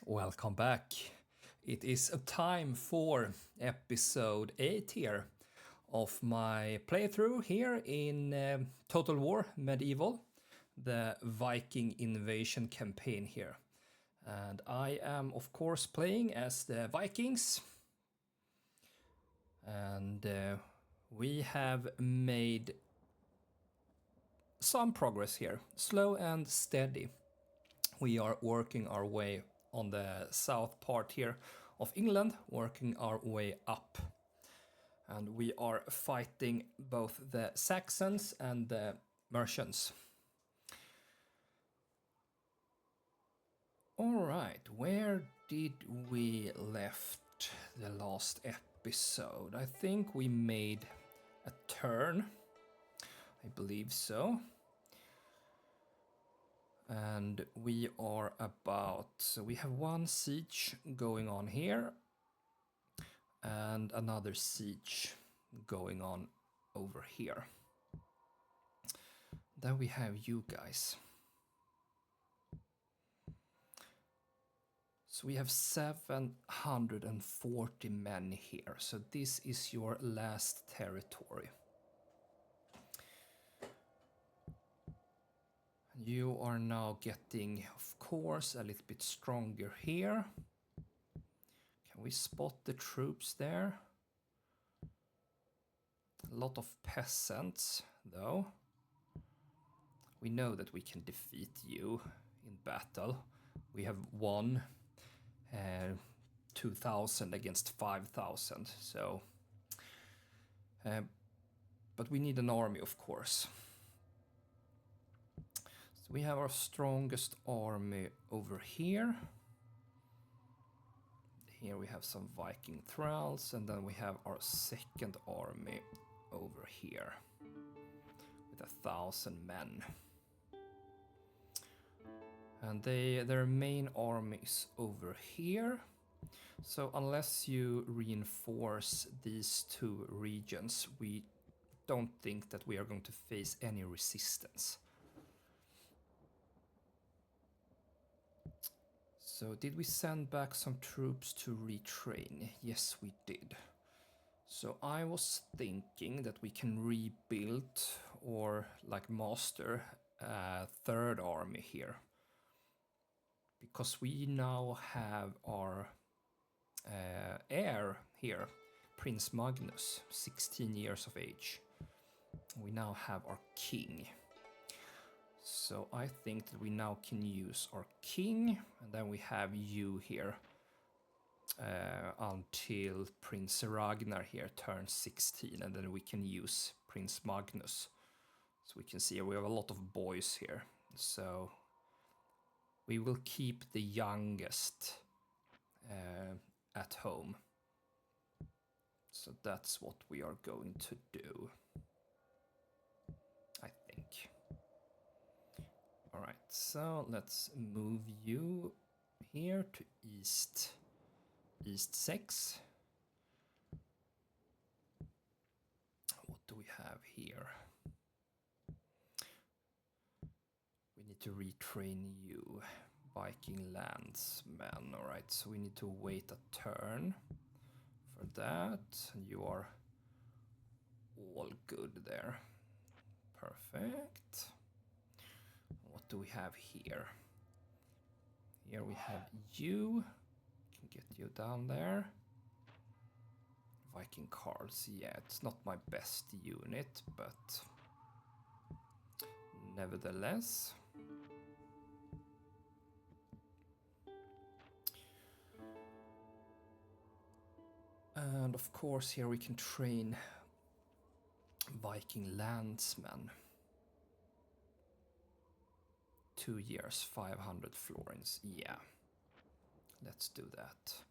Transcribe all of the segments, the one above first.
Welcome back. It is a time for episode 8 here of my playthrough here in Total War Medieval, the Viking Invasion campaign here. And I am of course playing as the Vikings. And we have made some progress here, slow and steady. We are working our way on the south part here of England, working our way up. And we are fighting both the Saxons and the Mercians. Alright, where did we left the last episode? I think we made a turn. I believe so. And we are about, so we have one siege going on here and another siege going on over here. Then we have you guys. So we have 740 men here. So this is your last territory. You are now getting, of course, a little bit stronger here. Can we spot the troops there? A lot of peasants, though. We know that we can defeat you in battle. We have won 2,000 against 5,000, so... but we need an army, of course. So we have our strongest army over here. Here we have some Viking thralls, and then we have our second army over here with 1,000 men. And their main army is over here. So unless you reinforce these two regions, we don't think that we are going to face any resistance. So did we send back some troops to retrain? Yes, we did. So I was thinking that we can rebuild or like master a third army here. Because we now have our heir here, Prince Magnus, 16 years of age. We now have our king. So I think that we now can use our king, and then we have you here until Prince Ragnar here turns 16, and then we can use Prince Magnus. So we can see we have a lot of boys here. So we will keep the youngest at home. So that's what we are going to do, I think. Alright, so let's move you here to east 6. What do we have here? We need to retrain you, Viking landsman. Alright, so we need to wait a turn for that. And you are all good there. Perfect. What do we have here? Here we have you. Can get you down there. Viking cards. Yeah, it's not my best unit, but nevertheless. And of course here we can train Viking landsmen. 2 years, 500 florins. Yeah, let's do that.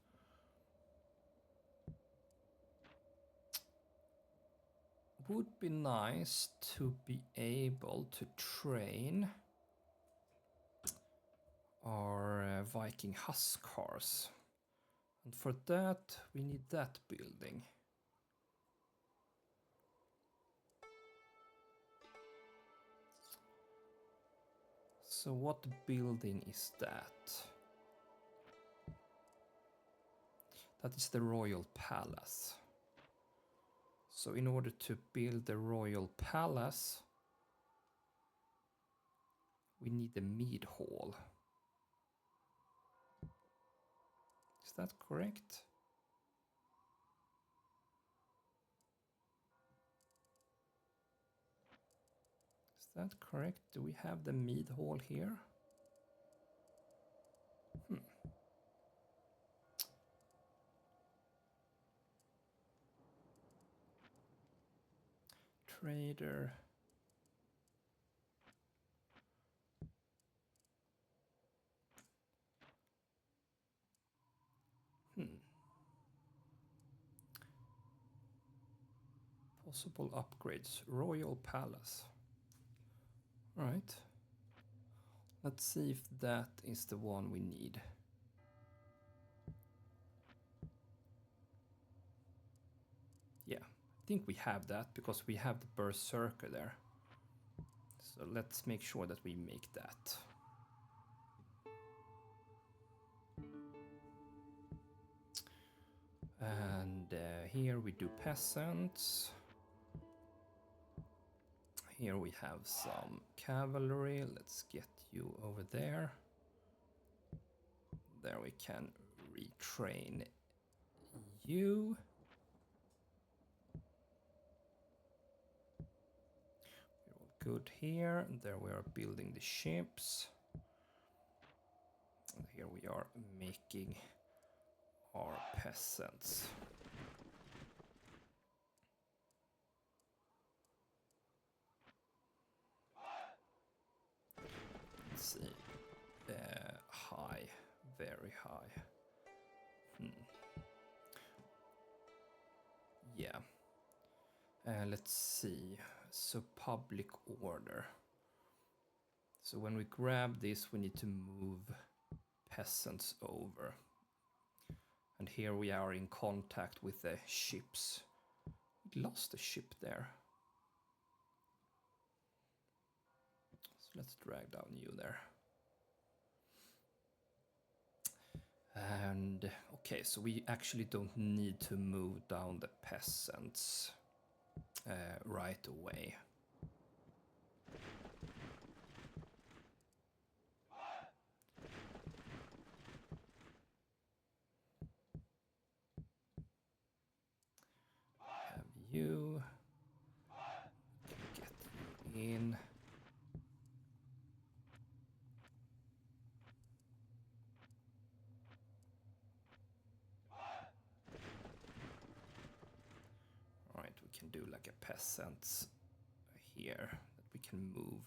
Would be nice to be able to train our Viking huskars. And for that, we need that building. So what building is that? That is the royal palace. So in order to build the royal palace, we need the mead hall. Is that correct? Is that correct? Do we have the mead hall here? Trader. Possible upgrades. Royal Palace. Alright. Let's see if that is the one we need. Yeah, I think we have that because we have the Berserker there. So let's make sure that we make that. And here we do peasants. Here we have some cavalry. Let's get you over there. There we can retrain you. We're all good here. There we are building the ships. And here we are making our peasants. Let's see. High, very high. Yeah. Let's see. So public order. So when we grab this, we need to move peasants over. And here we are in contact with the ships. We lost a ship there. So let's drag down you there. And okay, so we actually don't need to move down the peasants right away. Have you get you in. Alright, we can do like a peasants here that we can move.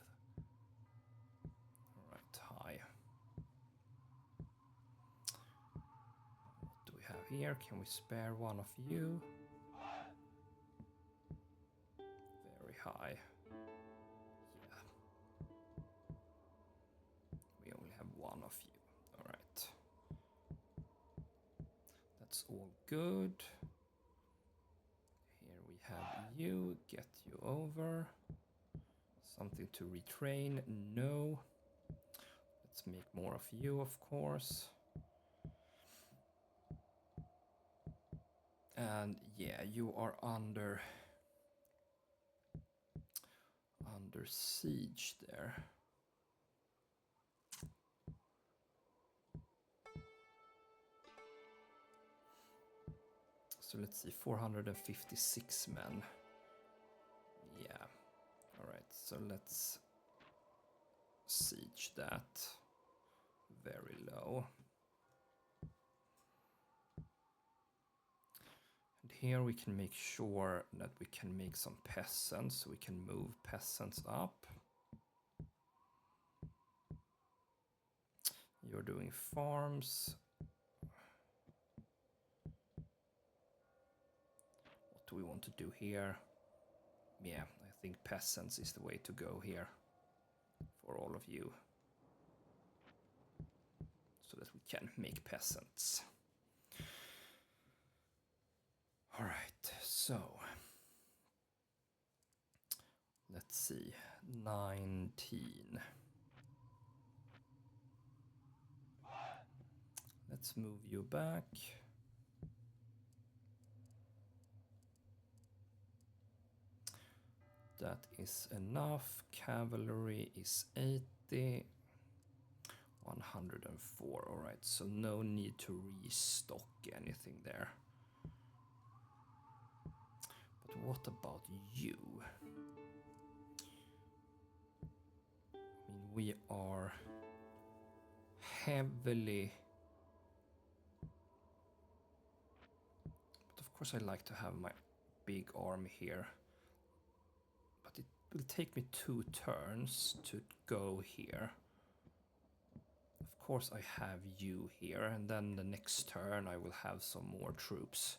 Alright, high. What do we have here? Can we spare one of you? Very high. Yeah. We only have one of you. Alright. That's all good. Here we have you. Get you over. Something to retrain? No. Let's make more of you, of course. And yeah, you are under siege there. So let's see, 456 men. Yeah. All right, so let's siege that. Very low. And here we can make sure that we can make some peasants, so we can move peasants up. You're doing farms. What do we want to do here? Yeah, I think peasants is the way to go here for all of you. So that we can make peasants. All right, so let's see, 19. Let's move you back. That is enough. Cavalry is 80. 104, alright, so no need to restock anything there. But what about you? I mean, we are heavily... But of course I like to have my big army here. But it will take me 2 turns to go here. Of course I have you here, and then the next turn I will have some more troops.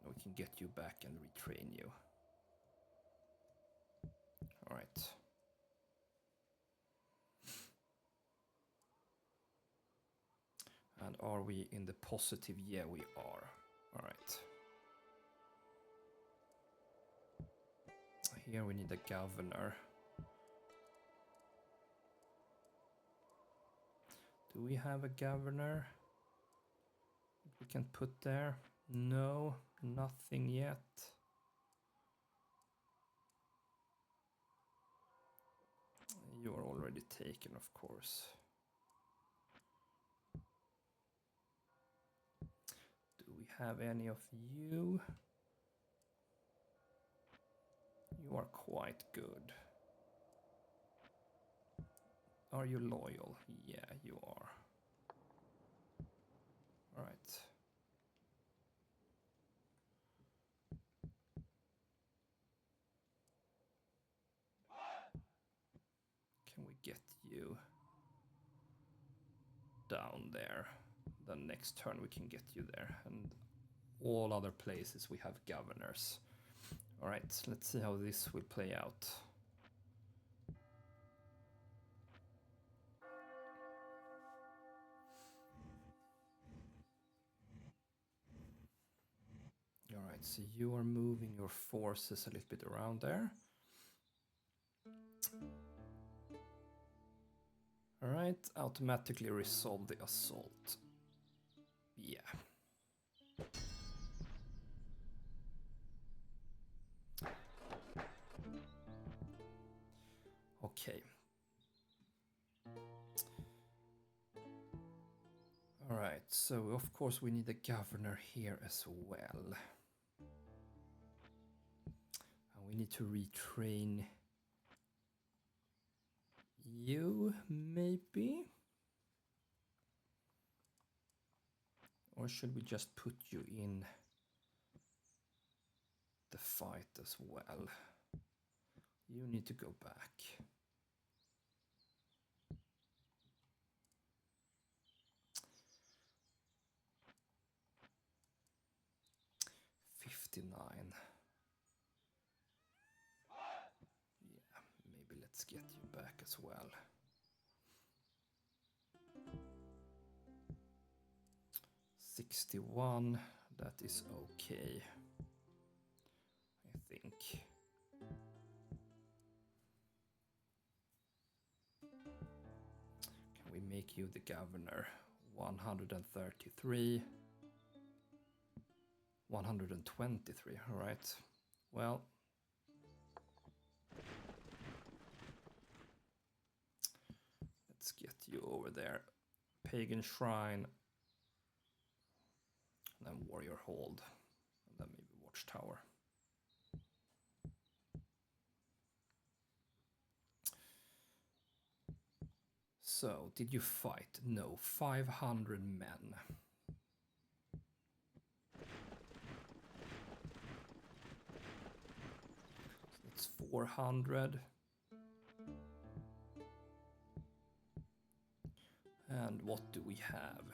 We can get you back and retrain you. Alright. And are we in the positive? Yeah, we are. Alright. Here we need a governor. Do we have a governor we can put there? No, nothing yet. You're already taken, of course. Do we have any of you? You are quite good. Are you loyal? Yeah, you are. All right. Can we get you down there? The next turn we can get you there. And all other places we have governors. All right, let's see how this will play out. All right, so you are moving your forces a little bit around there. All right, automatically resolve the assault. Yeah. Okay. All right, so of course we need a governor here as well. And we need to retrain you, maybe? Or should we just put you in the fight as well? You need to go back. '59. Yeah, maybe let's get you back as well. 61, that is okay, I think. Can we make you the governor? 133. 123, all right. Well, let's get you over there. Pagan Shrine, and then Warrior Hold, and then maybe Watchtower. So, did you fight? No, 500 men. It's 400. And what do we have?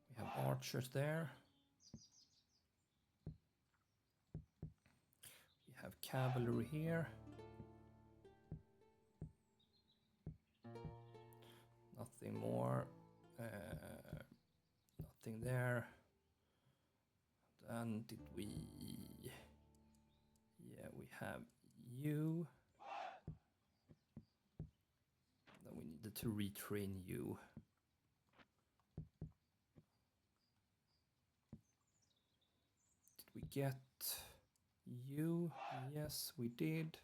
We have archers there. We have cavalry here. Nothing more. Nothing there. Then did we... Yeah, we have you. Then we needed to retrain you. Did we get you. Yes, we did.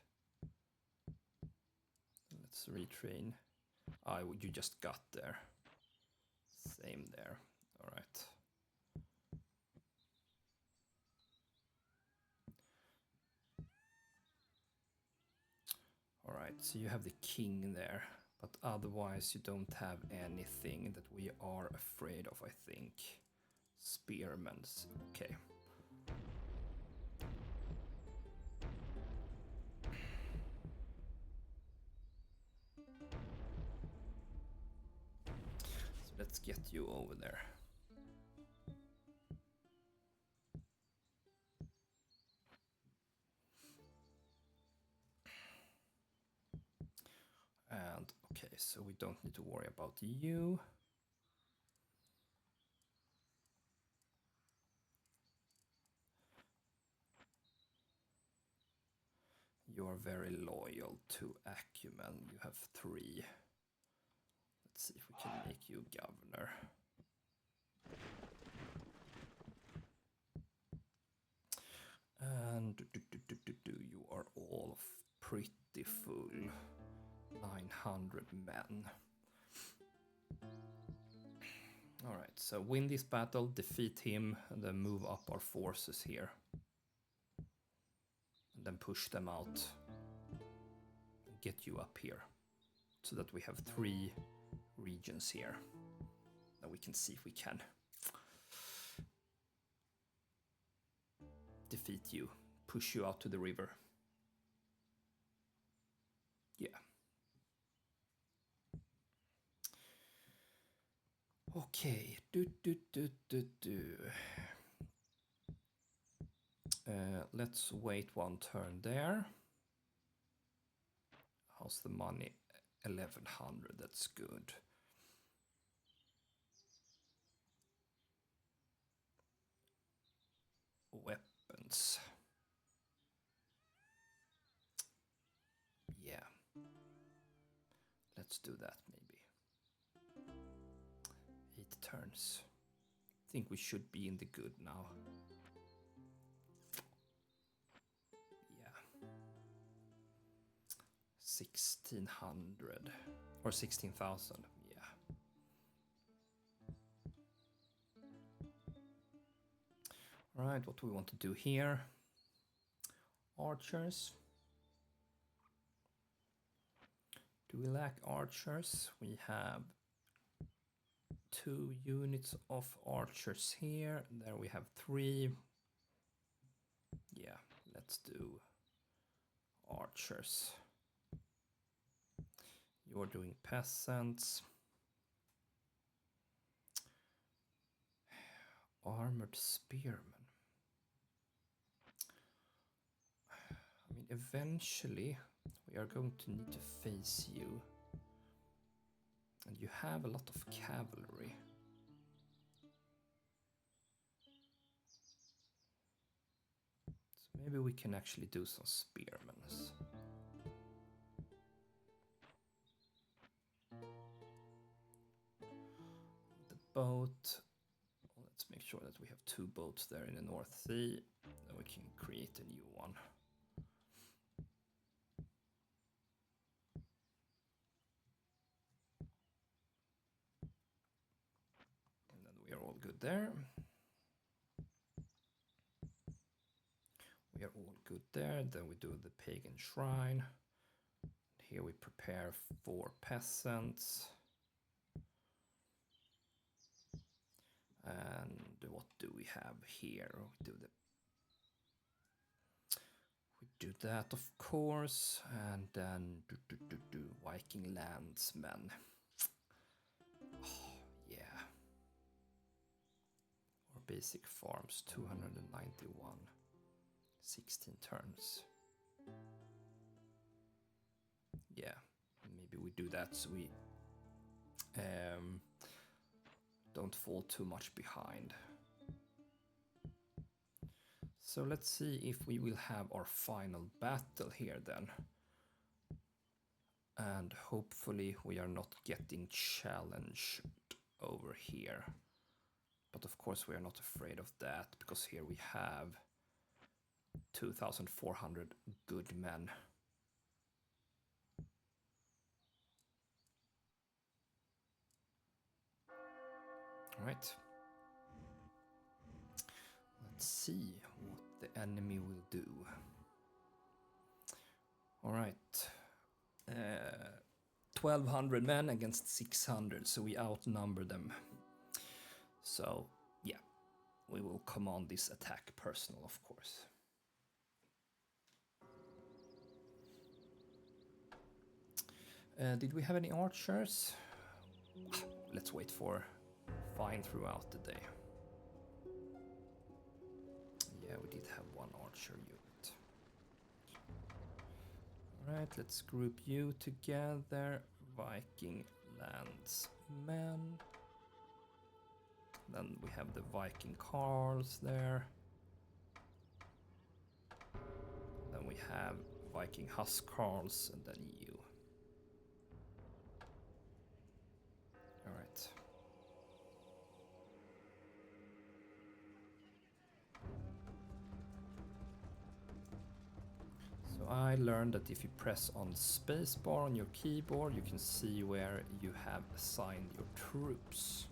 Let's retrain. You just got there. Same there. All right. All right, so you have the king there, but otherwise you don't have anything that we are afraid of, I think. Spearmen, okay. So let's get you over there. And okay, so we don't need to worry about you. You are very loyal to Acumen. You have 3. Let's see if we can make you governor. And you are all pretty full. 900 men. Alright, so win this battle, defeat him, and then move up our forces here. And then push them out. And get you up here. So that we have 3 regions here. That we can see if we can defeat you. Push you out to the river. Yeah. Okay. Let's wait 1 turn there. How's the money? 1100, that's good. Weapons. Yeah. Let's do that maybe. 8 turns. I think we should be in the good now. Yeah. 1600 or 16,000. Yeah. All right, what do we want to do here? Archers. Do we lack archers? We have 2 units of archers here. There we have 3. Yeah, let's do archers. You're doing peasants. Armored spearmen. I mean, eventually we are going to need to face you. And you have a lot of cavalry. So maybe we can actually do some spearmen. The boat. Let's make sure that we have 2 boats there in the North Sea. Then we can create a new one. And then we are all good there. We are all good there. Then we do the pagan shrine. Here we prepare for peasants. And what do we have here? We do that, of course, and then Viking landsmen. Oh, yeah. Or basic farms, 291. 16 turns. Yeah, maybe we do that so we don't fall too much behind. So let's see if we will have our final battle here then. And hopefully we are not getting challenged over here. But of course we are not afraid of that, because here we have 2,400 good men. All right. Let's see what the enemy will do. All right. 1,200 men against 600, so we outnumber them. So, yeah, we will command this attack personal, of course. Did we have any archers? Let's wait for fine throughout the day. Yeah, we did have one archer unit. Alright, let's group you together. Viking landsmen. Then we have the Viking carls there. Then we have Viking huscarls and then you. Alright. So I learned that if you press on spacebar on your keyboard, you can see where you have assigned your troops.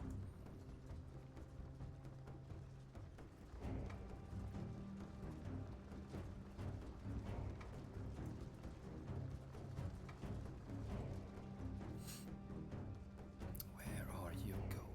Where are you going?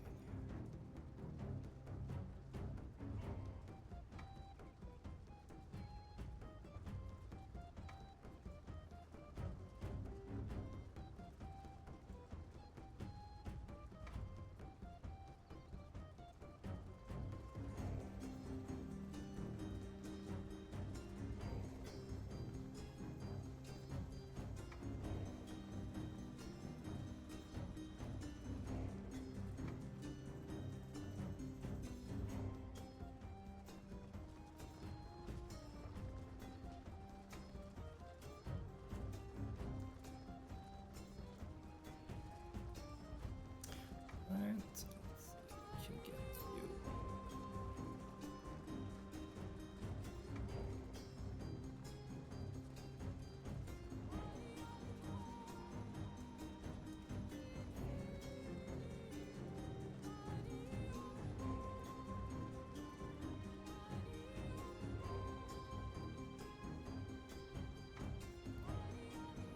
Right, let's see if we can get you.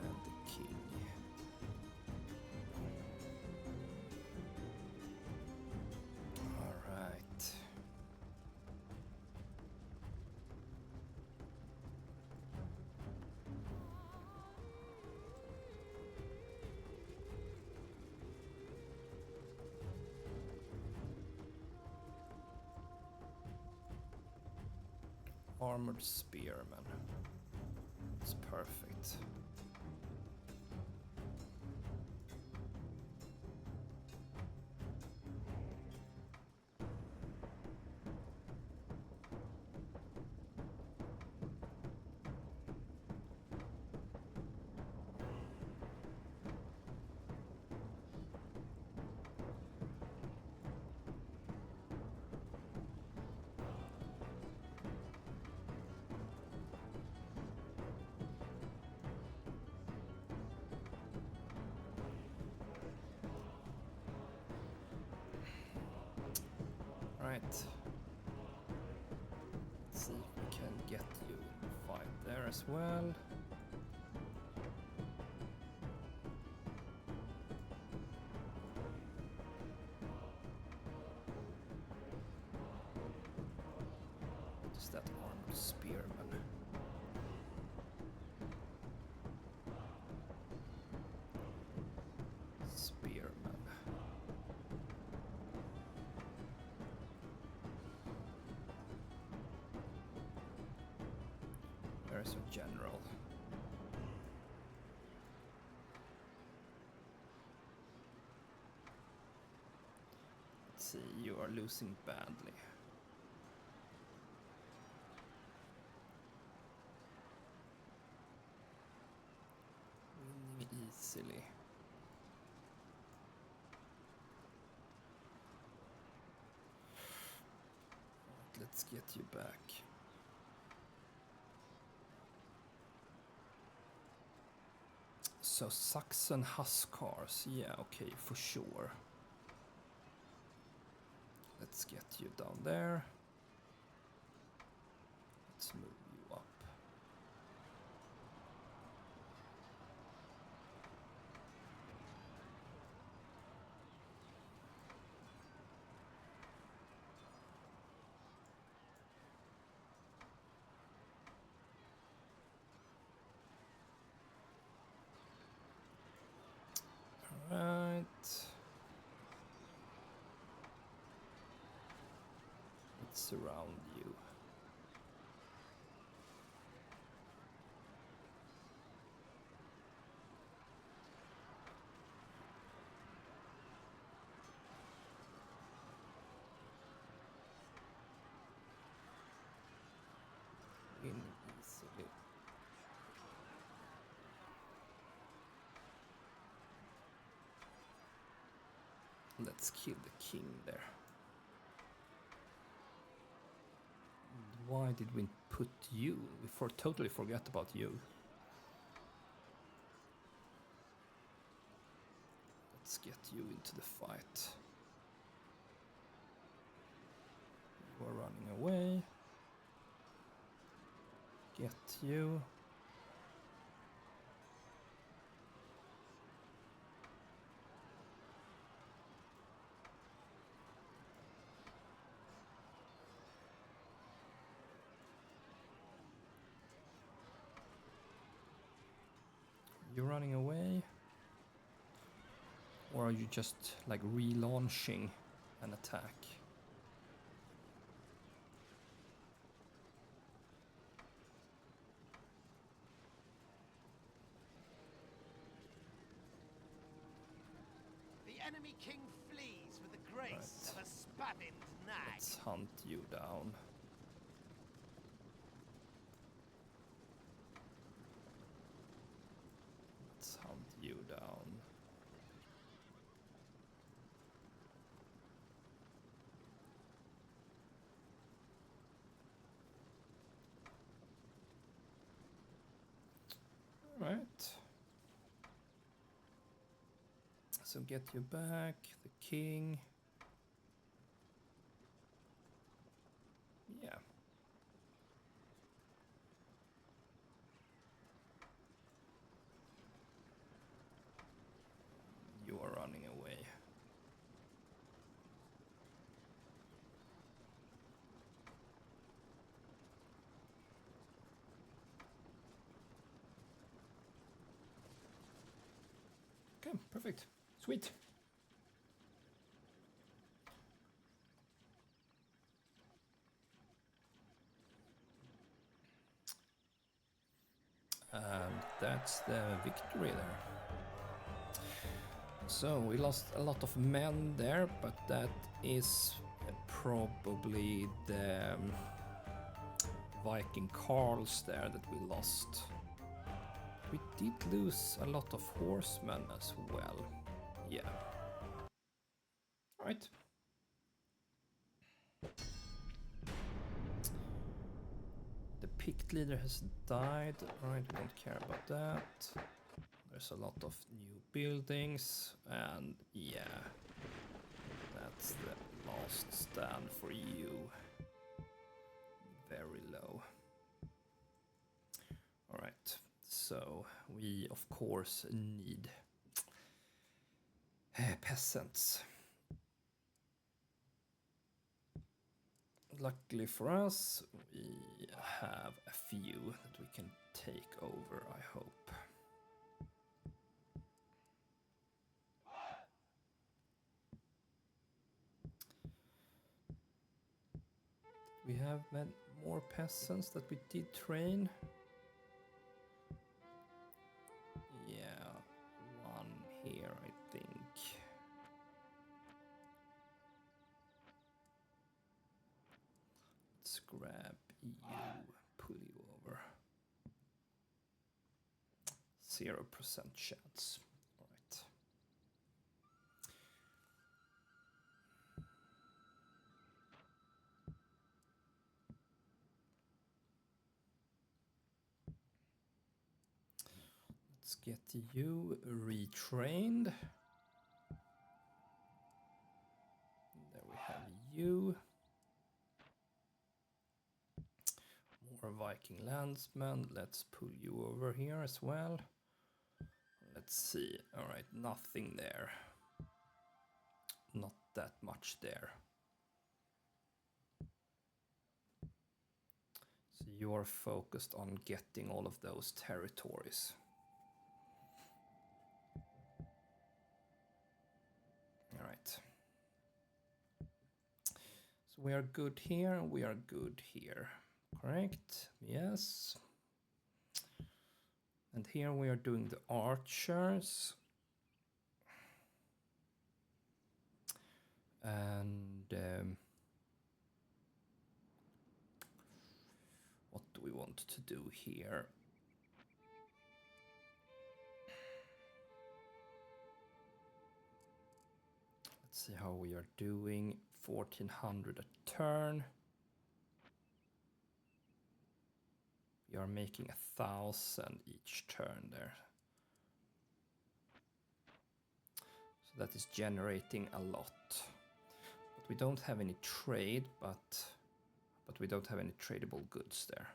And the king. All right. Armored spearmen. It's perfect. Right. Let's see if we can get you in the fight there as well. What is that armored spearman? Spearman. There's a general. Let's see, you are losing badly. Winning easily. Let's get you back. So Saxon Huskars, yeah, okay, for sure. Let's get you down there. Let's move you up. Alright. Let's surround you. In easily. Let's kill the king there. Why did we put you? We totally forgot about you. Let's get you into the fight. You are running away. Get you. You're running away? Or are you just like relaunching an attack? The enemy king flees with the grace of a spavined nag. Let's hunt you down. Let's hunt you down. Right. So get you back, the king. Yeah. You are running away. Okay, perfect. Sweet. And that's the victory there. So we lost a lot of men there, but that is probably the Viking Carls there that we lost. We did lose a lot of horsemen as well. Yeah. Alright. The picked leader has died. Alright, we don't care about that. There's a lot of new buildings, and yeah, that's the last stand for you. Very low. Alright, so we of course need peasants. Luckily for us, we have a few that we can take over, I hope. We have more peasants that we did train. Yeah, one here, I think. Let's grab you, pull you over. 0% chance. All right. Let's Let's get you retrained. There we have you. More Viking landsmen. Let's pull you over here as well. Let's see. All right, nothing there. Not that much there. So you are focused on getting all of those territories. All right. So we are good here, we are good here. Correct? Yes. And here we are doing the archers. And what do we want to do here? Let's see how we are doing. 1400 a turn. We are making 1,000 each turn there. So that is generating a lot. But we don't have any trade, but we don't have any tradable goods there.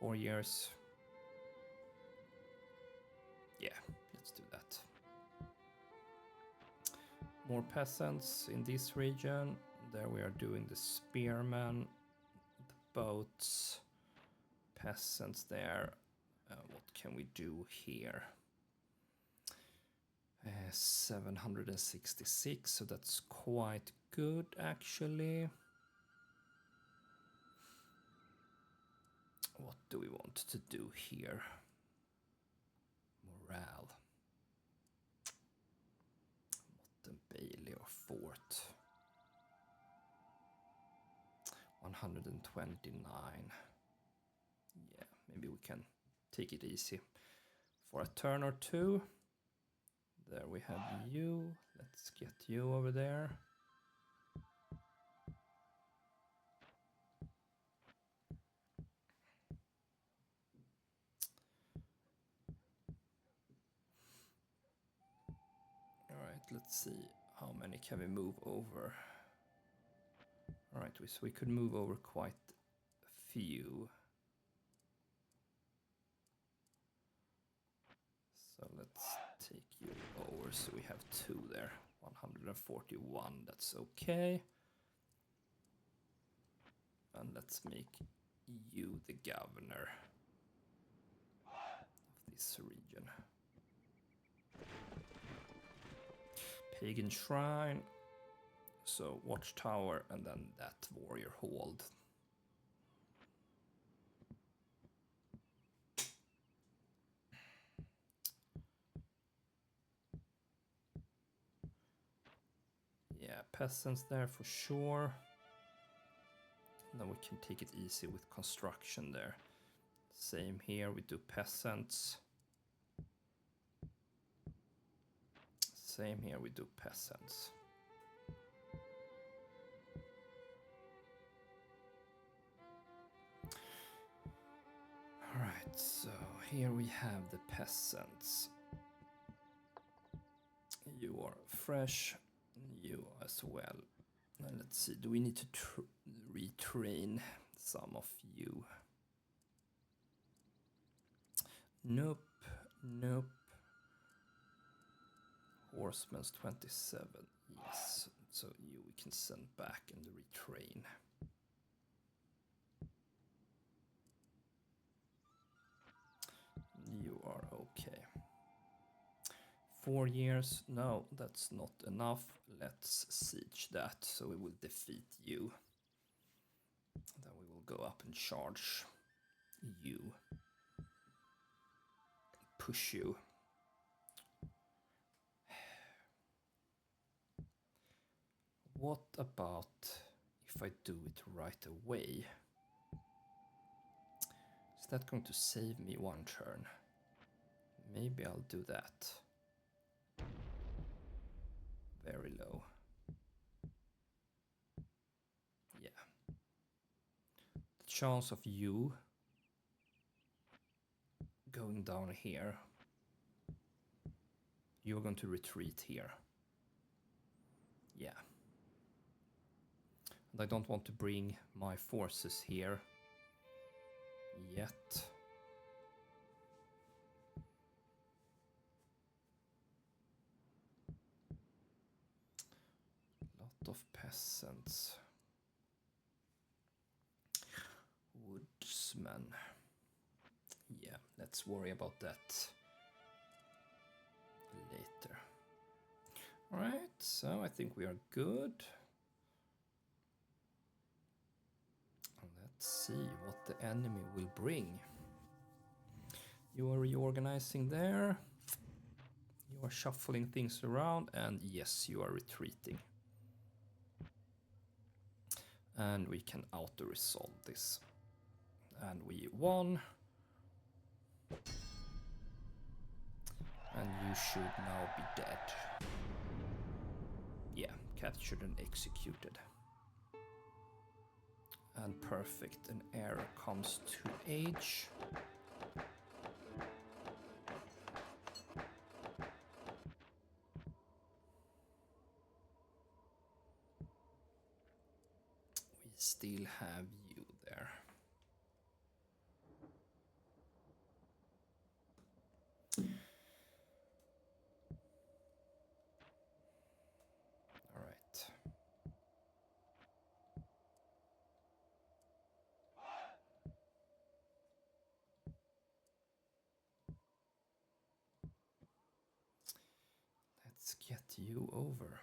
Four years. Yeah, let's do that. More peasants in this region. There we are doing the spearmen, the boats, peasants there. What can we do here? 766, so that's quite good actually. What do we want to do here? Morale. Motte Bailey or fort. 129. Yeah, maybe we can take it easy for a turn or two. There we have you. Let's get you over there. All right, let's see how many can we move over. All right, so we could move over quite a few. So let's take you over. So we have two there. 141, that's okay. And let's make you the governor of this region. Pagan shrine. So watchtower and then that warrior hold. Yeah, peasants there for sure. And then we can take it easy with construction there. Same here, we do peasants. Same here, we do peasants. Alright, so here we have the peasants. You are fresh, you as well. And let's see, do we need to retrain some of you? Nope, nope. Horseman's 27, yes. So you we can send back and retrain. You are okay. 4 years, no, that's not enough. Let's siege that, so we will defeat you. Then we will go up and charge you. Push you. What about if I do it right away? Is that going to save me one turn? Maybe I'll do that. Very low. Yeah. That chance of you going down here. You're going to retreat here. Yeah. And I don't want to bring my forces here yet. Lot of peasants. Woodsmen. Yeah, let's worry about that later. Alright, so I think we are good. Let's see what the enemy will bring. You are reorganizing there. You are shuffling things around, and yes, you are retreating. And we can auto-resolve this. And we won. And you should now be dead. Yeah, captured and executed. And perfect, an heir comes to age. We still have you there. All right. Let's get you over.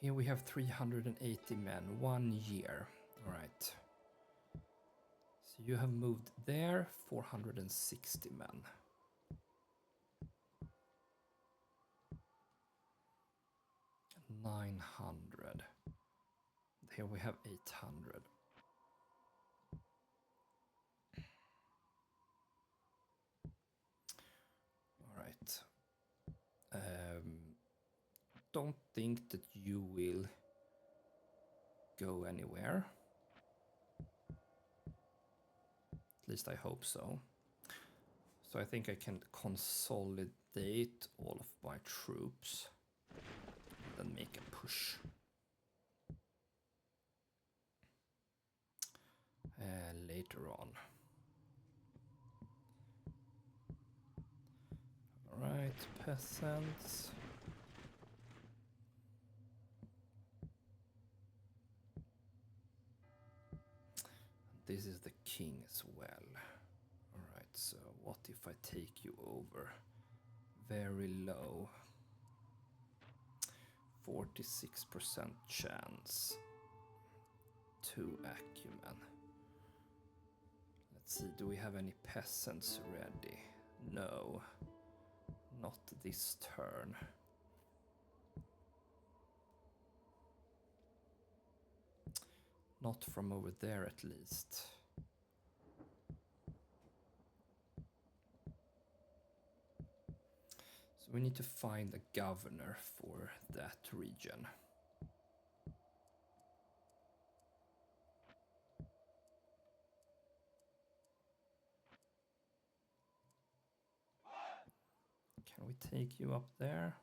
Here we have 380 men, 1 year. All right. So you have moved there, 460 men. $900. Here we have 800. All right. Don't think that you will go anywhere. At least I hope so. So I think I can consolidate all of my troops, then make a push. Later on. Alright, peasants. This is the king as well. Alright, so what if I take you over? Very low. 46% chance. 2 acumen. Let's see, do we have any peasants ready? No. Not this turn. Not from over there at least. So we need to find a governor for that region. Can we take you up there?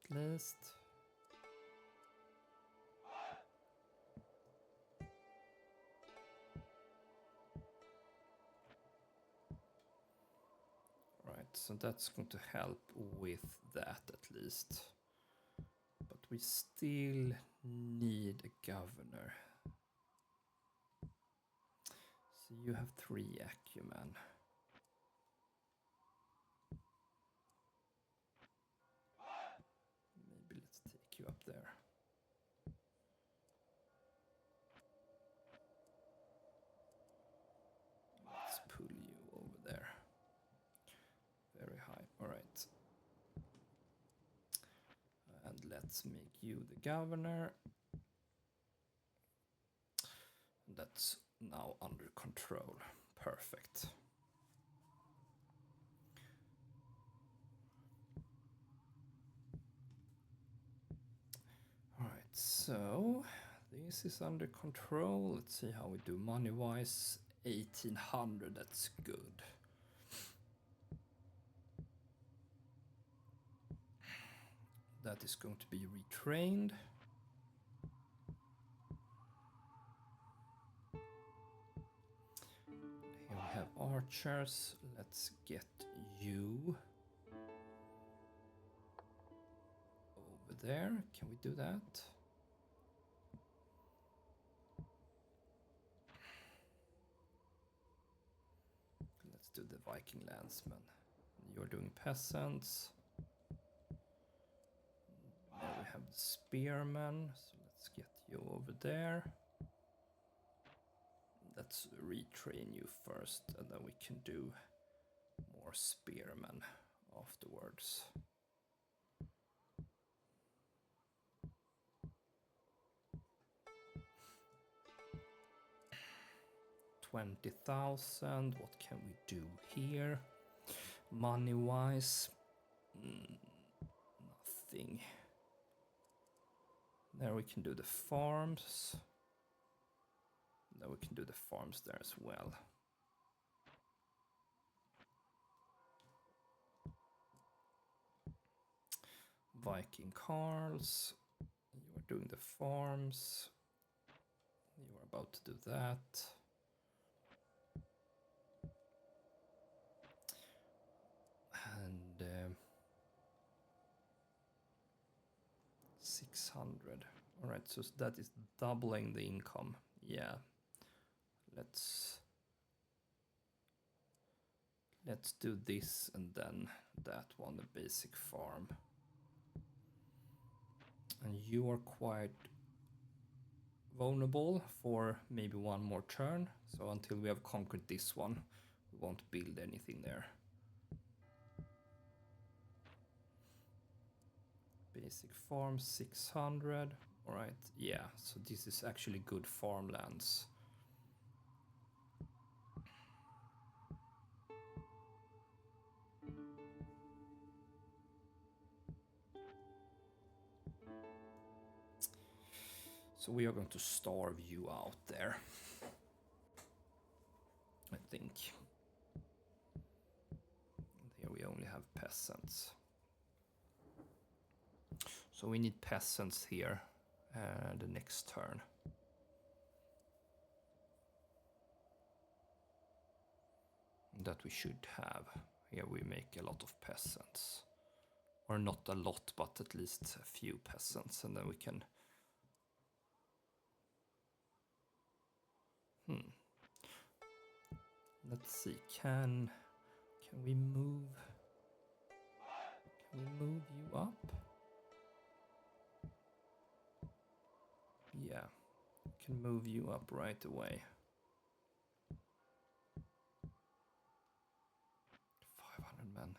At least. Right, so that's going to help with that at least. But we still need a governor. So you have 3 acumen. Maybe let's take you up there. Let's pull you over there. Very high. All right. And let's make you the governor. That's now under control. Perfect. So this is under control. Let's see how we do money wise. 1800, that's good. That is going to be retrained. Here we have archers. Let's get you over there. Can we do that? Let's do the Viking landsmen. You're doing peasants. There we have the spearmen, so let's get you over there. Let's retrain you first, and then we can do more spearmen afterwards. $20,000. What can we do here? Money-wise, nothing. There we can do the farms. There we can do the farms there as well. Viking Carls, you are doing the farms. You are about to do that. And 600. All right, so that is doubling the income. Yeah. Let's do this and then that one, the basic farm. And you are quite vulnerable for maybe one more turn. So until we have conquered this one, we won't build anything there. Basic farm 600. All right, yeah, so this is actually good farmlands. So we are going to starve you out there, I think. And here we only have peasants. So we need peasants here the next turn. That we should have. Here we make a lot of peasants. Or not a lot, but at least a few peasants, and then we can... Let's see, can we move... Can we move you up? Yeah, we can move you up right away. 500 men,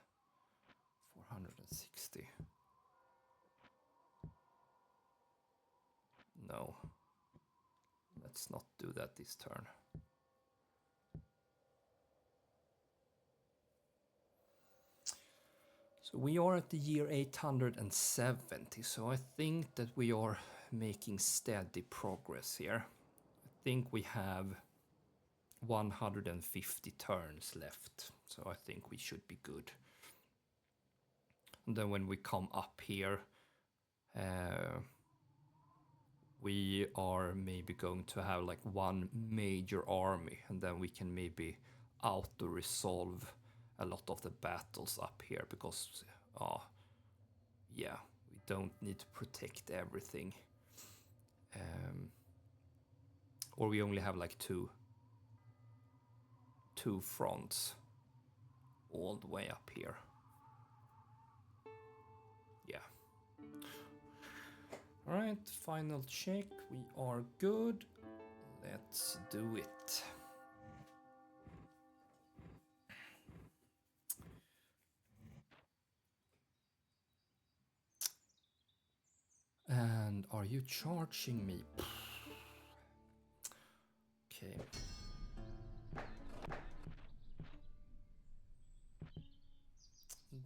460. No, let's not do that this turn. So we are at the year 870, so I think that we are making steady progress here. I think we have 150 turns left, so I think we should be good. And then when we come up here, we are maybe going to have like one major army, and then we can maybe auto-resolve a lot of the battles up here, because yeah, we don't need to protect everything. Or we only have like two fronts all the way up here. Yeah. All right, final check. We are good. Let's do it. And are you charging me? Okay.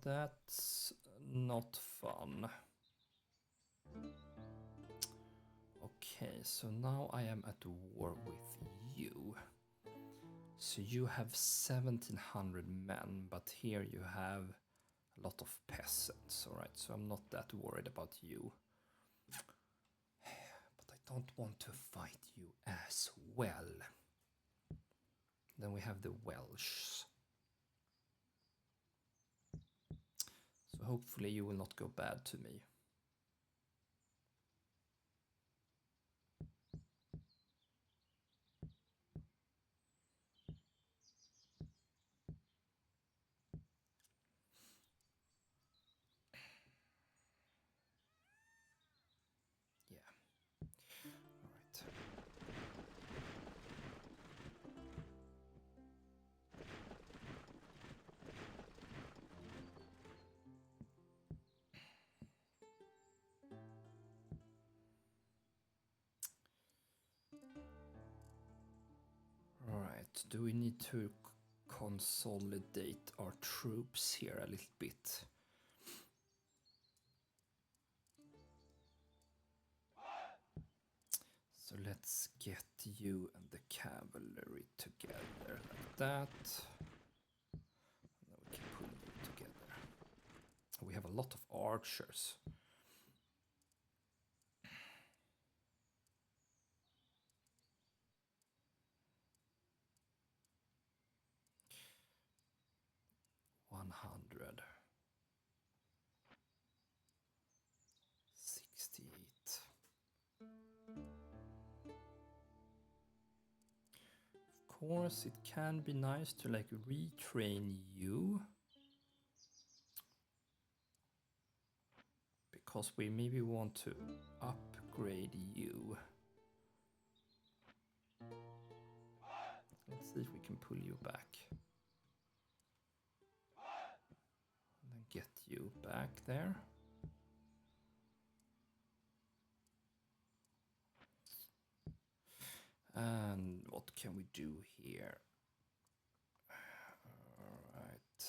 That's not fun. Okay, so now I am at war with you. So you have 1700 men, but here you have a lot of peasants, alright, so I'm not that worried about you. But I don't want to fight you as well. Then we have the Welsh. So hopefully you will not go bad to me. Yeah. All right. All right. Do we need to consolidate our troops here a little bit? So let's get you and the cavalry together like that. Now we can pull you together. We have a lot of archers. $100. 68. Of course, it can be nice to like retrain you. Because we maybe want to upgrade you. Let's see if we can pull you back. And then get you back there. And what can we do here? All right.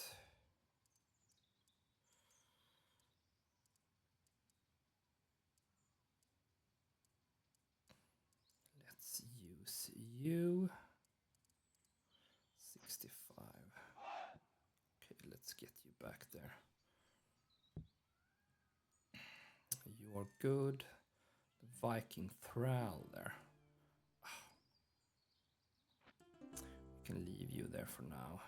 Let's use you. 65. Okay, let's get you back there. You are good. The Viking thrall there. We can leave you there for now.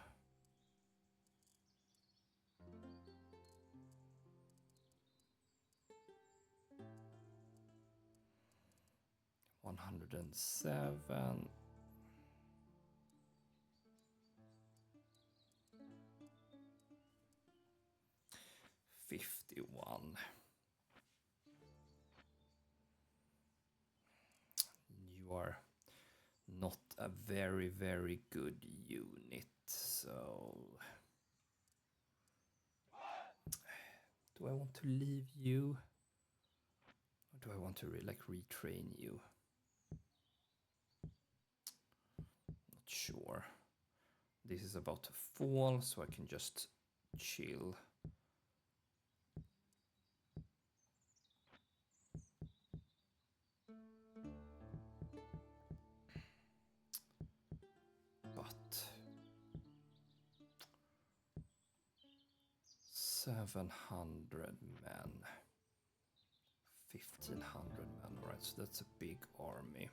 $107. 51. You are not a very, very good unit, so... Do I want to leave you? Or do I want to retrain you? Not sure. This is about to fall, so I can just chill. But 700 men. 1,500 men, right? So that's a big army.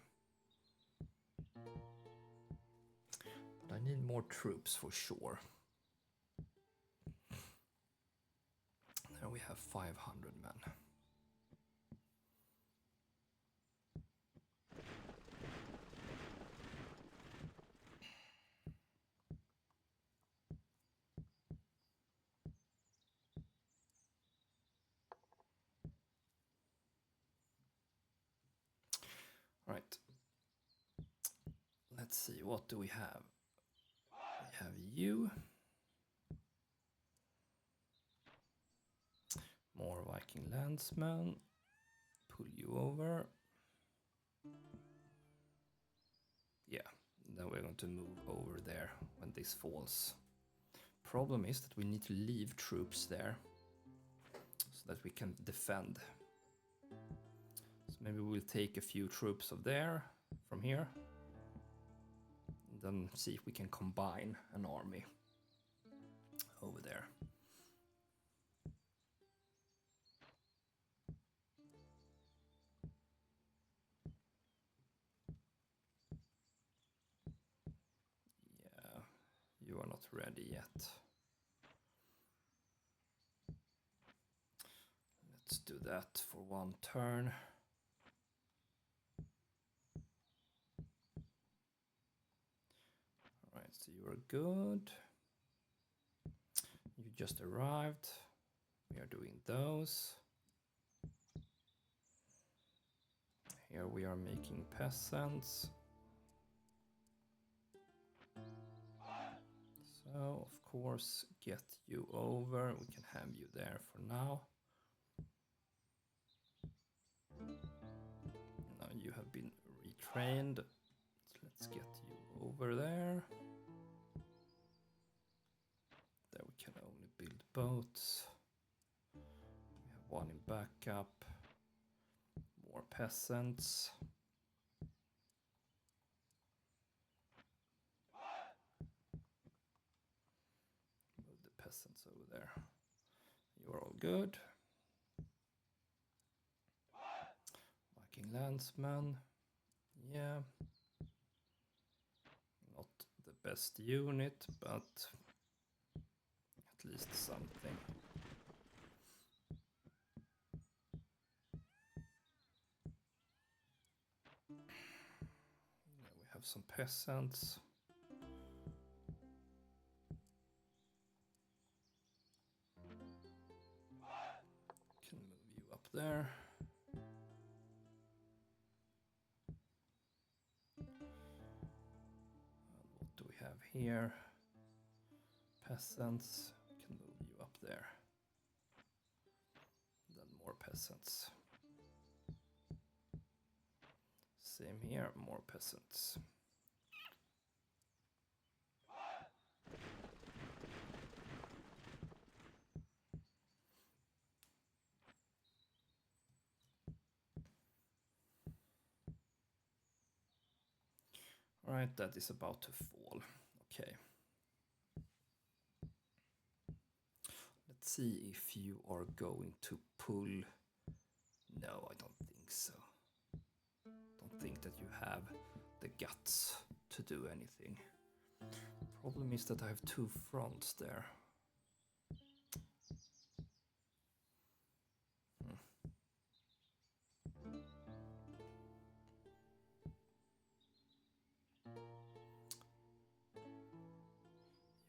But I need more troops for sure. There we have 500 men. Right. Let's see, what do we have? We have you. More Viking landsmen. Pull you over. Yeah, then we're going to move over there when this falls. Problem is that we need to leave troops there so that we can defend. So maybe we'll take a few troops from here. And then see if we can combine an army over there. Yeah, you are not ready yet. Let's do that for one turn. Alright, so you are good. You just arrived. We are doing those. Here we are making peasants. So, of course, get you over. We can have you there for now. Now you have been retrained. So let's get you over there. There we can only build boats. We have one in backup. More peasants. Move the peasants over there. You are all good. Viking landsmen. Yeah. Not the best unit, but at least something. Yeah, we have some peasants. Can move you up there. And what do we have here? Peasants. Can move you up there. Then more peasants. Same here, more peasants. Alright, that is about to fall. Okay. Let's see if you are going to pull. No, I don't think so. Don't think that you have the guts to do anything. Problem is that I have two fronts there.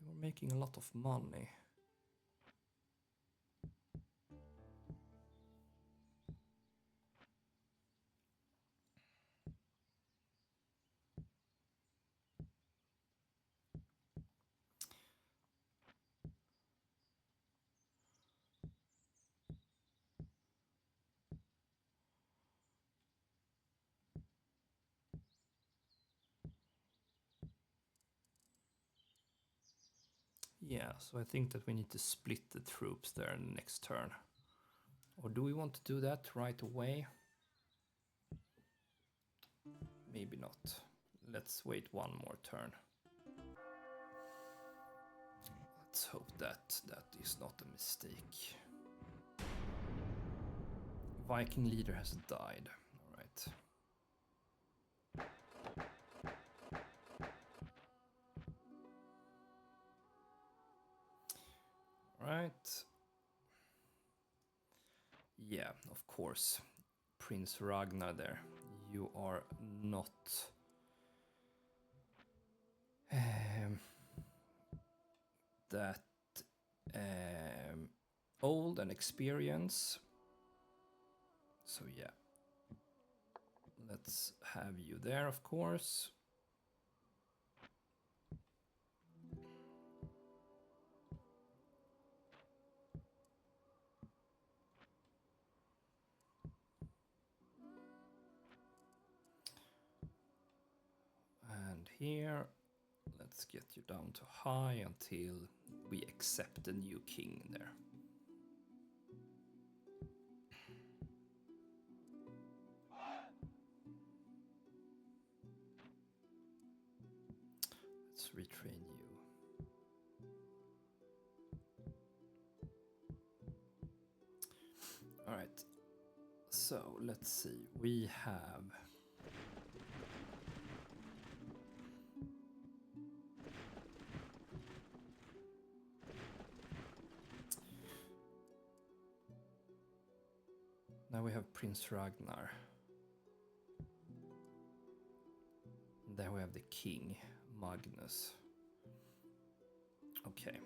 You're making a lot of money. Yeah, so I think that we need to split the troops there in the next turn. Or do we want to do that right away? Maybe not. Let's wait one more turn. Let's hope that that is not a mistake. Viking leader has died. All right. Right. Yeah, of course. Prince Ragnar there. You are not that old and experienced. So yeah. Let's have you there, of course. And here, let's get you down to high until we accept a new king there. retrain you. All right. So let's see. We have now we have Prince Ragnar. And there we have the king, Magnus. Okay.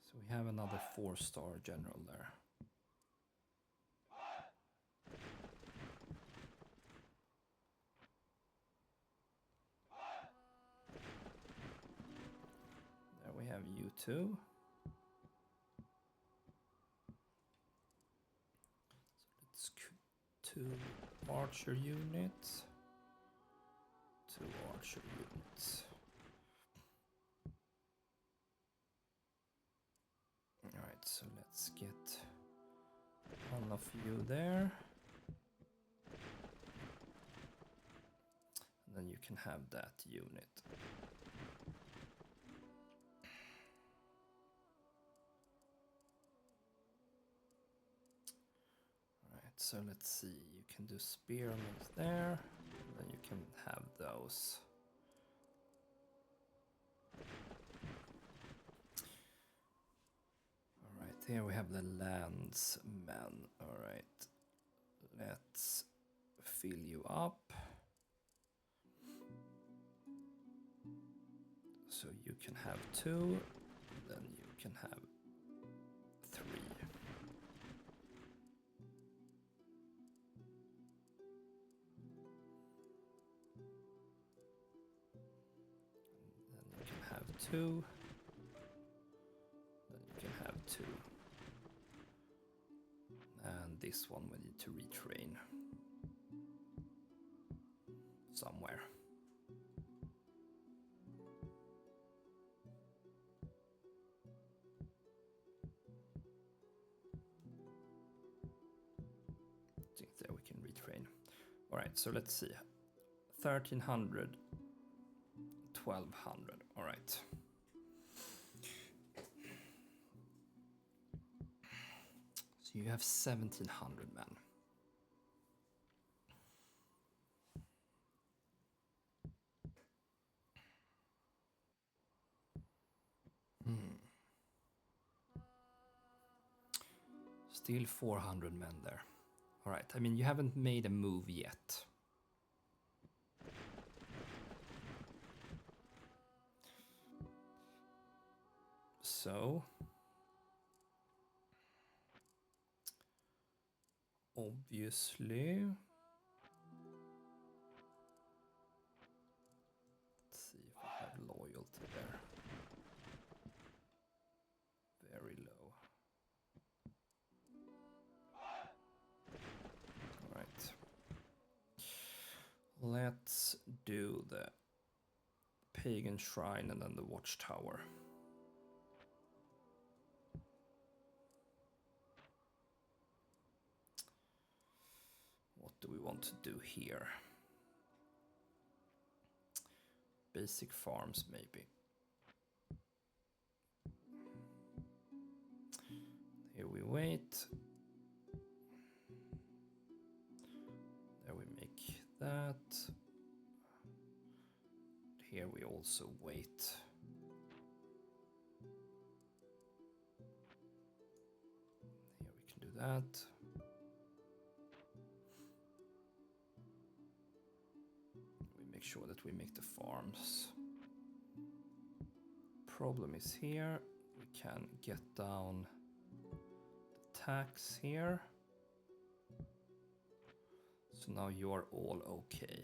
So we have another 4-star general there. There we have you two. So let's 2 archer units. 2 archer units. Alright, so let's get one of you there. And then you can have that unit. Alright, so let's see. You can do spearmen there. And then you can have those. Alright, here we have the landsmen. Alright, let's fill you up. So you can have 2, then you can have 3. Then you can have 2. Then you can have 2. And this one we need to retrain somewhere. I think there we can retrain. All right, so let's see. 1300, 1200. All right. So you have 1700 men. Still 400 men there. All right, I mean, you haven't made a move yet. So, obviously, let's see if we have loyalty there. Very low. All right. Let's do the pagan shrine and then the watchtower. What do we want to do here? Basic farms, maybe. Here we wait. There we make that. Here we also wait. Here we can do that. We make sure that we make the farms. Problem is here, we can get down the tax here. So now you are all okay.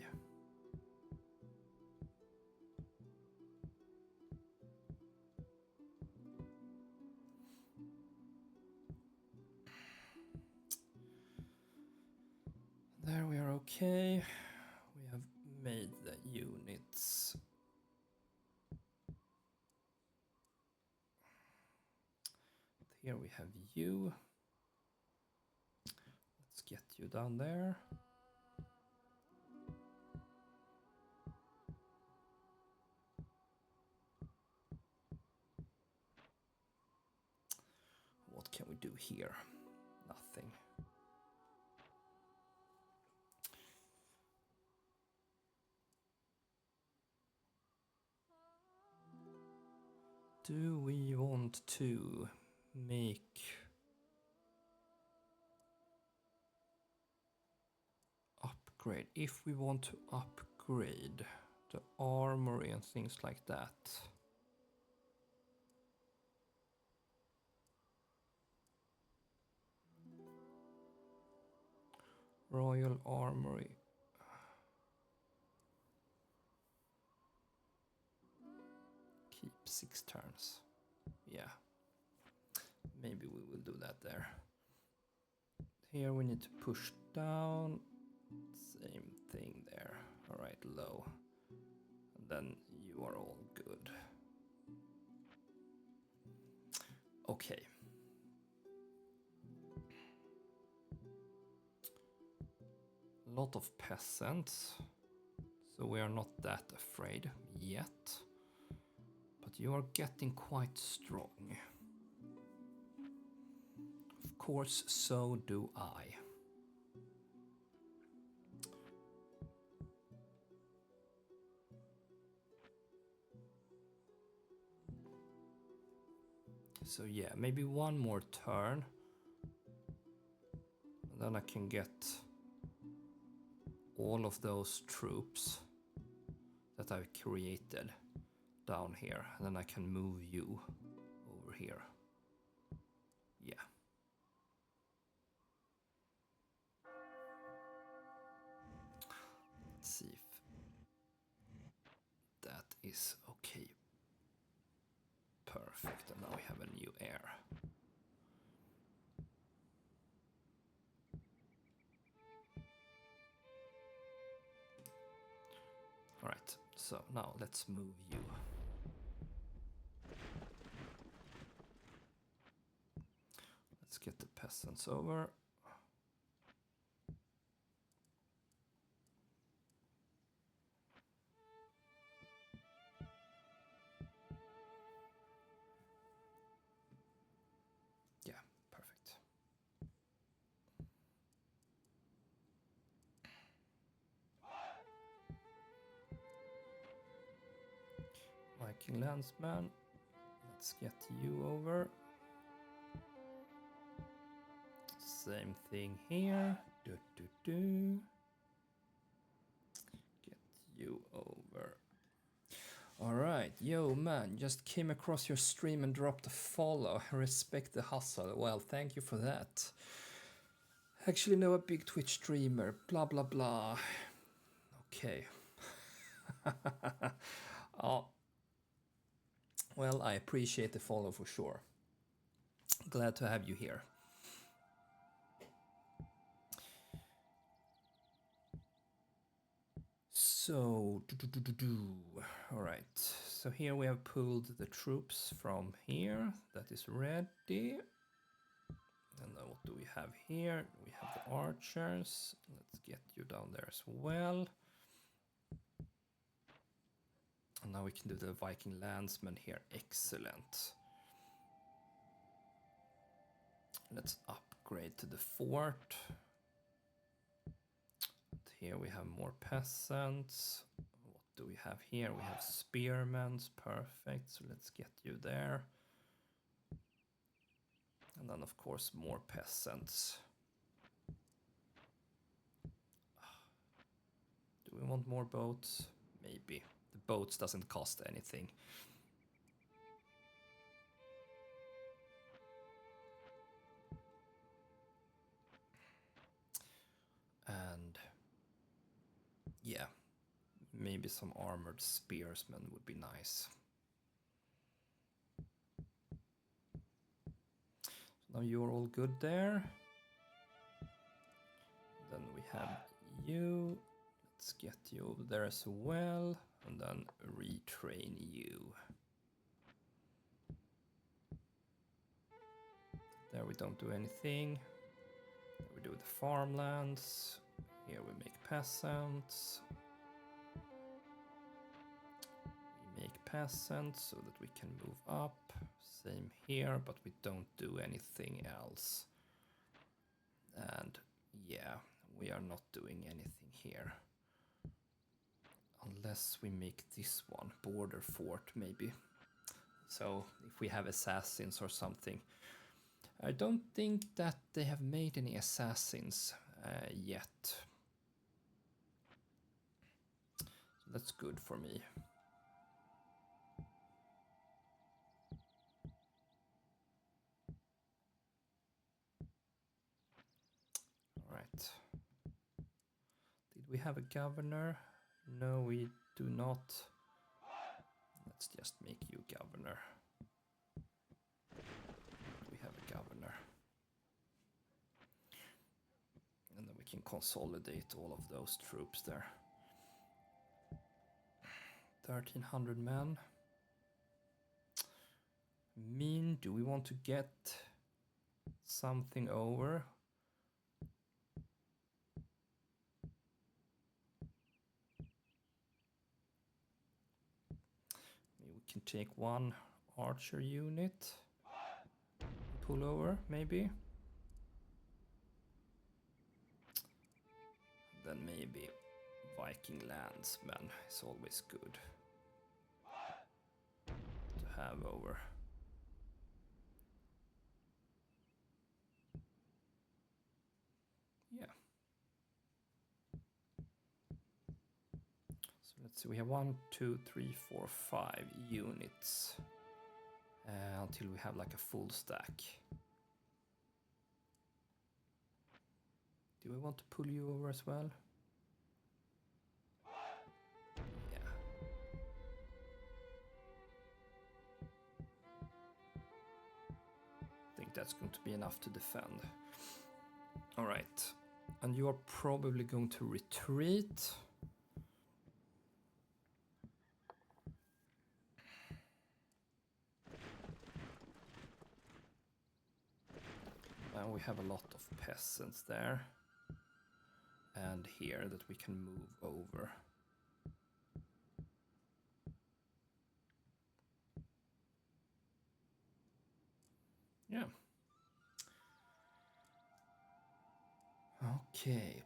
There we are okay. We have made the units. here we have you. Let's get you down there. What can we do here? Nothing. Do we want to make upgrade? If we want to upgrade the armory and things like that. Royal Armory. Keep 6 turns. Yeah. Maybe we will do that there. Here we need to push down. Same thing there. Alright, low. And then you are all good. Okay. A lot of peasants. So we are not that afraid yet. But you are getting quite strong. Of course, so do I. So yeah, maybe one more turn. And then I can get all of those troops that I've created down here. And then I can move you over here. Yeah. Let's see if that is okay. Perfect, and now we have a new heir. Alright, so now let's move you. Let's get the peasants over. Yeah, perfect. Viking landsman. Let's get you over. Same thing here. Do. Get you over. Alright, yo man, just came across your stream and dropped a follow. Respect the hustle. Well, thank you for that. Actually know a big Twitch streamer, blah blah blah. Okay. Oh. Well, I appreciate the follow for sure. Glad to have you here. So, alright, so here we have pulled the troops from here. That is ready. And then what do we have here? We have the archers. Let's get you down there as well. And now we can do the Viking landsmen here. Excellent. Let's upgrade to the fort. Here we have more peasants. What do we have here? We have spearmen. Perfect. So let's get you there. And then of course more peasants. Do we want more boats? Maybe. The boats doesn't cost anything. And yeah, maybe some armored spearsmen would be nice. So now you're all good there. Then we have you. Let's get you over there as well. And then retrain you. There we don't do anything. There we do the farmlands. Here we make peasants. We make peasants so that we can move up. Same here, but we don't do anything else. And yeah, we are not doing anything here. Unless we make this one, border fort maybe. So if we have assassins or something. I don't think that they have made any assassins yet. So that's good for me. All right. Did we have a governor? No, we do not. Let's just make you governor. We have a governor. And then we can consolidate all of those troops there. 1,300 men. Do we want to get something over? We can take one archer unit. Pull over, maybe. Then maybe Viking landsmen is always good to have over. Yeah. So let's see, we have 1, 2, 3, 4, 5 units until we have like a full stack. Do we want to pull you over as well? Yeah. I think that's going to be enough to defend. All right. And you are probably going to retreat. And we have a lot of peasants there. And here that we can move over. Yeah. Okay.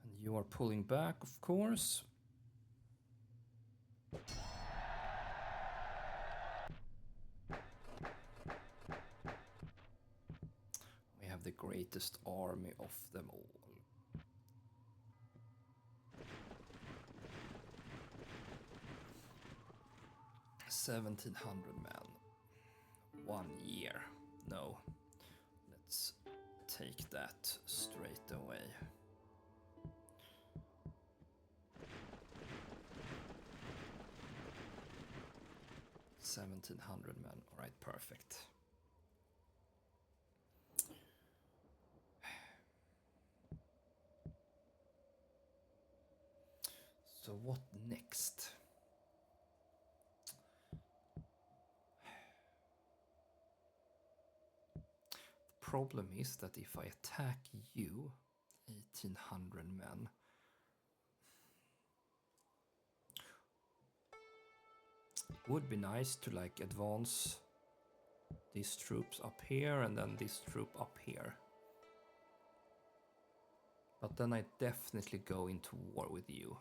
And you are pulling back, of course. We have the greatest army of them all. 1,700 men. 1 year. No. Let's take that straight away. $1,700 men. All right, perfect. So what next? The problem is that if I attack you, 1,800 men, it would be nice to like advance these troops up here and then this troop up here. But then I definitely go into war with you.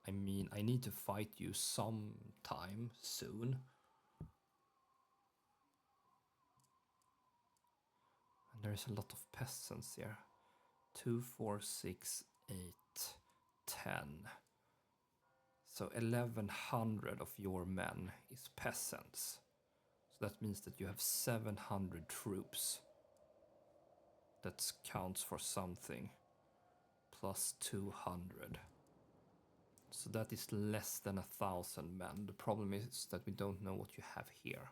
I mean, I need to fight you sometime soon. And there's a lot of peasants here. 2, 4, 6, 8, 10. So 1,100 of your men is peasants. So that means that you have 700 troops. That counts for something. Plus 200. So that is less than 1,000 men. The problem is that we don't know what you have here.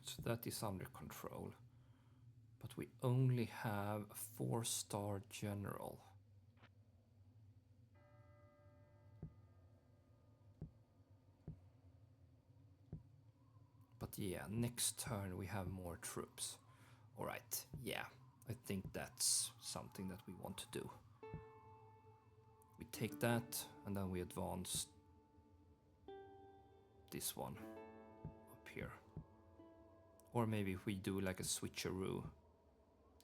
Alright, so that is under control. But we only have a 4-star general. But yeah, next turn we have more troops. Alright, yeah, I think that's something that we want to do. We take that and then we advance this one up here. Or maybe if we do like a switcheroo,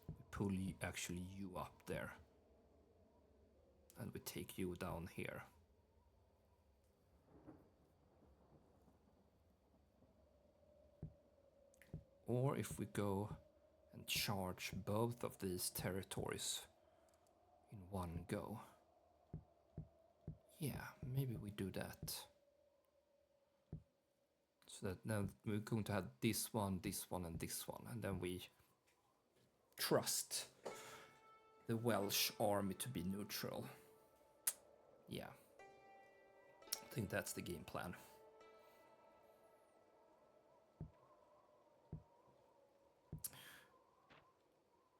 we pull actually you up there. And we take you down here. Or if we go and charge both of these territories in one go. Yeah, maybe we do that. So that now we're going to have this one, and this one. And then we trust the Welsh army to be neutral. Yeah. I think that's the game plan.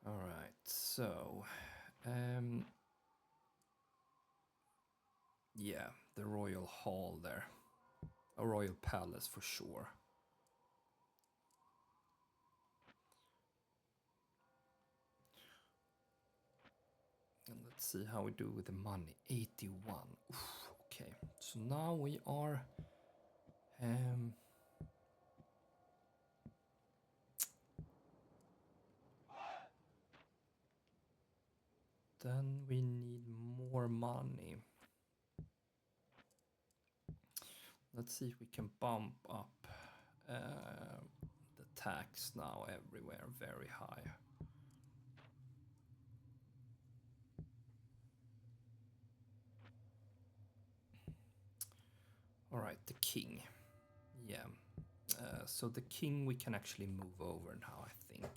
Alright, so... yeah, the royal hall there. A royal palace for sure. And let's see how we do with the money. 81. Oof, okay, so now we are... then we need more money. Let's see if we can bump up the tax now everywhere very high. Alright, the king. Yeah. So the king we can actually move over now, I think.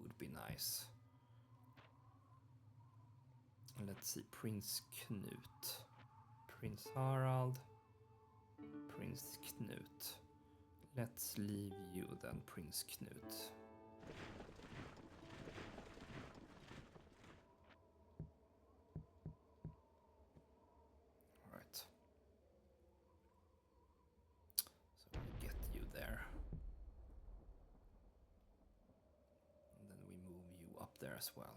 Would be nice. Let's see, Prince Knut. Prince Harald. Prince Knut. Let's leave you then, Prince Knut. Alright. So we get you there. And then we move you up there as well.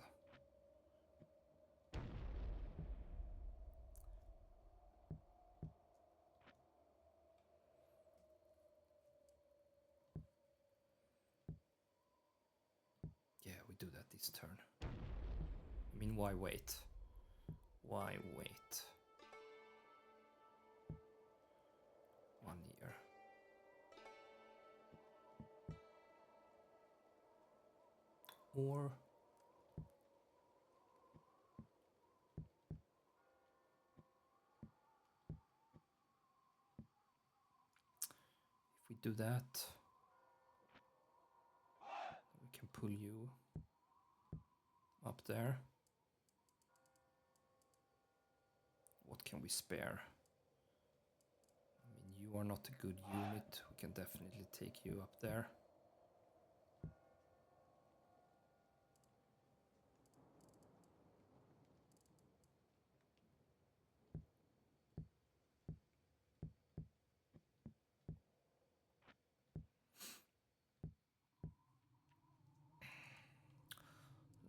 Yeah, we do that this turn. I mean, why wait? Why wait? 1 year. Or if we do that, we can pull you up there. What can we spare? I mean, you are not a good unit. We can definitely take you up there.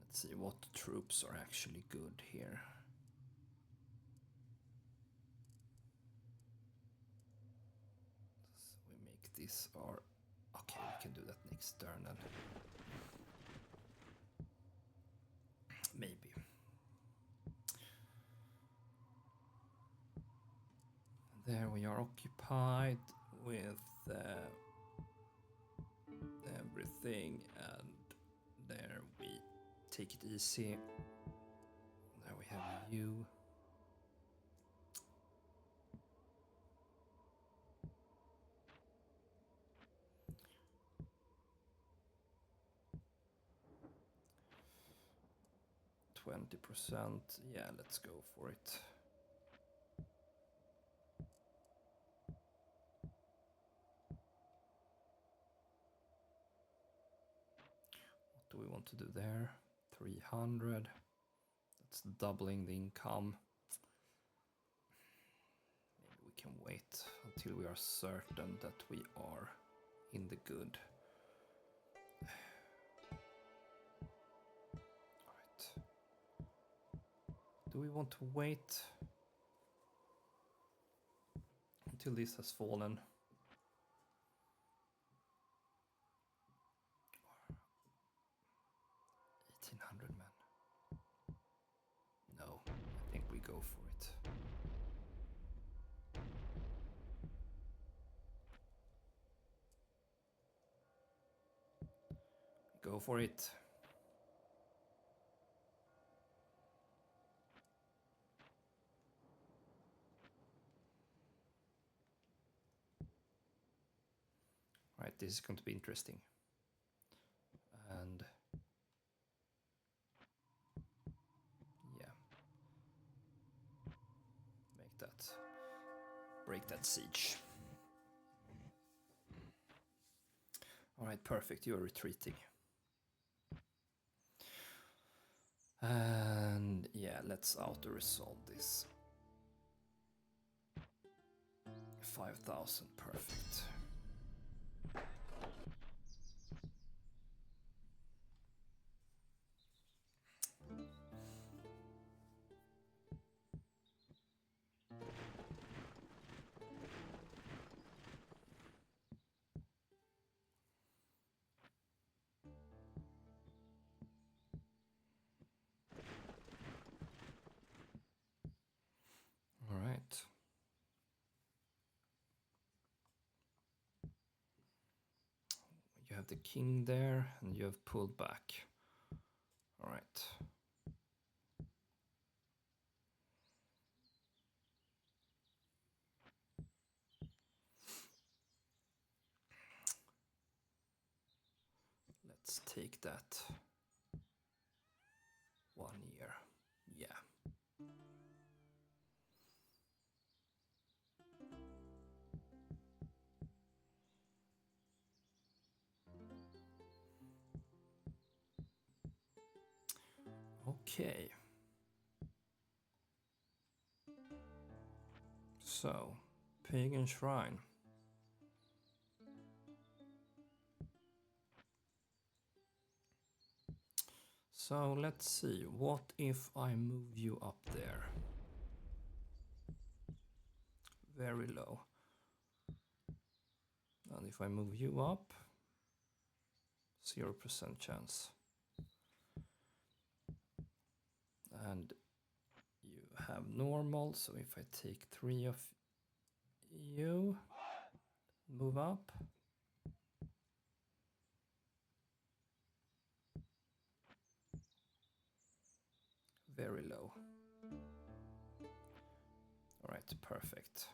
Let's see what troops are actually good here. So we make this our... Okay, we can do that next turn then. Maybe. There we are occupied with everything, and there we take it easy. There we have you. %, yeah, let's go for it. want to do there? 300. That's doubling the income. Maybe we can wait until we are certain that we are in the good. Alright. Do we want to wait until this has fallen? 1,800 men. No, I think we go for it. Go for it. Right, this is going to be interesting. And yeah, make that, break that siege. All right, perfect, you're retreating. And yeah, let's auto-resolve this. 5,000, perfect. All right. You have the king there, and you have pulled back. All right. Let's take that 1 year. Yeah. Okay. So, pagan shrine. So let's see, what if I move you up there? Very low. And if I move you up, 0% chance. And you have normal, so if I take 3 of you, move up. Very low. All right, perfect.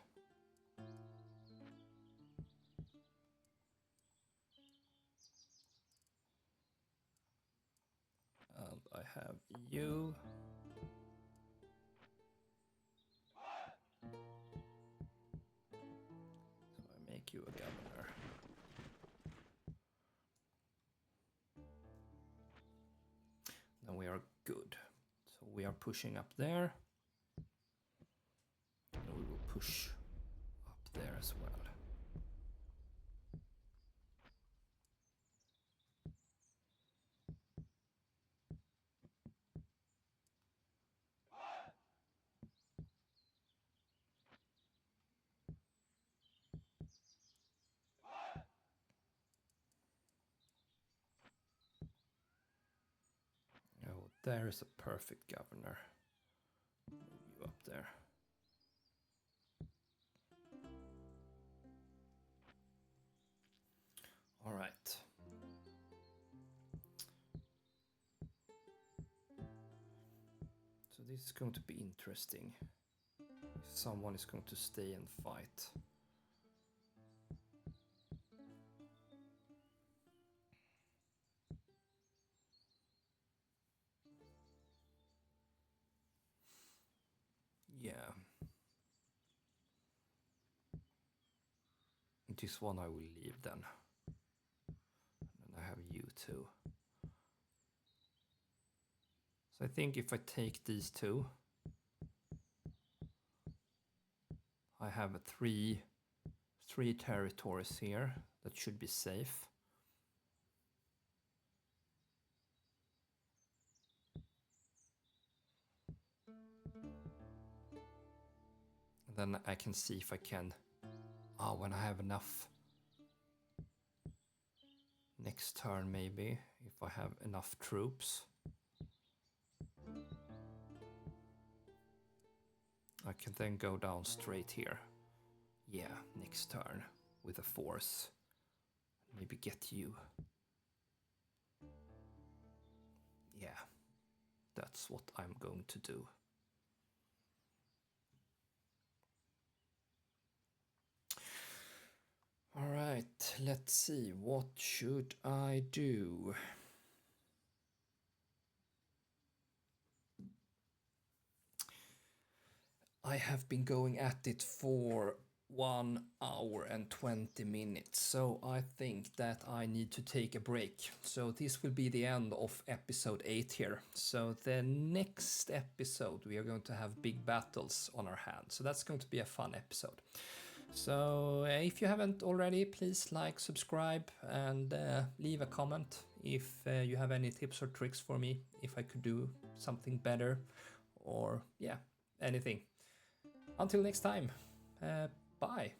And I have you. So I make you a governor. Then we are good. So we are pushing up there. And we will push up there as well. Oh, there is a perfect governor. Move you up there. All right. So this is going to be interesting. If someone is going to stay and fight. Yeah. This one I will leave then. And I have you too. So I think if I take these two, I have three territories here that should be safe. And then I can see if I can, when I have enough, next turn maybe, if I have enough troops, I can then go down straight here. Yeah, next turn with a force. Maybe get you. Yeah, that's what I'm going to do. All right, let's see. What should I do? I have been going at it for 1 hour and 20 minutes, so I think that I need to take a break. So this will be the end of episode 8 here. So the next episode we are going to have big battles on our hands, so that's going to be a fun episode. So if you haven't already, please like, subscribe, and leave a comment if you have any tips or tricks for me, if I could do something better, or yeah, anything. Until next time, bye.